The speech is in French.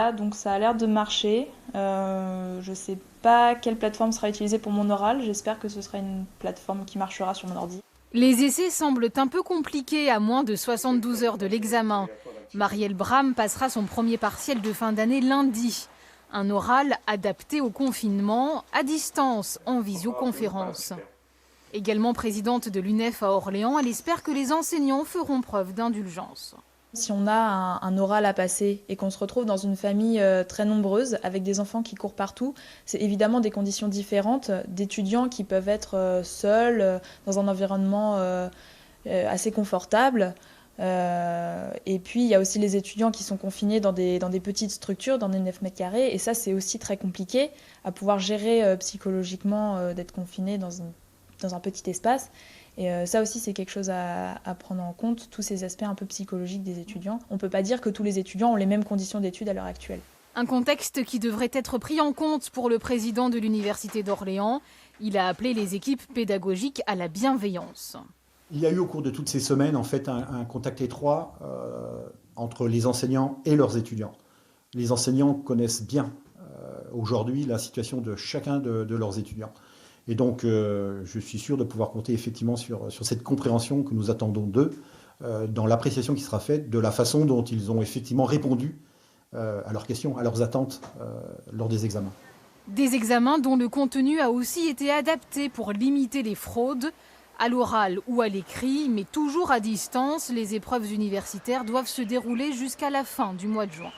Ah, donc ça a l'air de marcher. Je ne sais pas quelle plateforme sera utilisée pour mon oral. J'espère que ce sera une plateforme qui marchera sur mon ordi. Les essais semblent un peu compliqués à moins de 72 heures de l'examen. Marielle Bram passera son premier partiel de fin d'année lundi. Un oral adapté au confinement, à distance, en visioconférence. Également présidente de l'UNEF à Orléans, elle espère que les enseignants feront preuve d'indulgence. Si on a un oral à passer et qu'on se retrouve dans une famille très nombreuse avec des enfants qui courent partout, c'est évidemment des conditions différentes d'étudiants qui peuvent être seuls dans un environnement assez confortable. Et puis il y a aussi les étudiants qui sont confinés dans des petites structures, dans des 9 mètres carrés. Et ça, c'est aussi très compliqué à pouvoir gérer psychologiquement d'être confiné dans un petit espace. Et ça aussi, c'est quelque chose à prendre en compte, tous ces aspects un peu psychologiques des étudiants. On ne peut pas dire que tous les étudiants ont les mêmes conditions d'études à l'heure actuelle. Un contexte qui devrait être pris en compte pour le président de l'Université d'Orléans. Il a appelé les équipes pédagogiques à la bienveillance. Il y a eu au cours de toutes ces semaines en fait un contact étroit entre les enseignants et leurs étudiants. Les enseignants connaissent bien aujourd'hui la situation de chacun de leurs étudiants. Et donc je suis sûr de pouvoir compter effectivement sur cette compréhension que nous attendons d'eux dans l'appréciation qui sera faite de la façon dont ils ont effectivement répondu à leurs questions, à leurs attentes lors des examens. Des examens dont le contenu a aussi été adapté pour limiter les fraudes. À l'oral ou à l'écrit, mais toujours à distance, les épreuves universitaires doivent se dérouler jusqu'à la fin du mois de juin.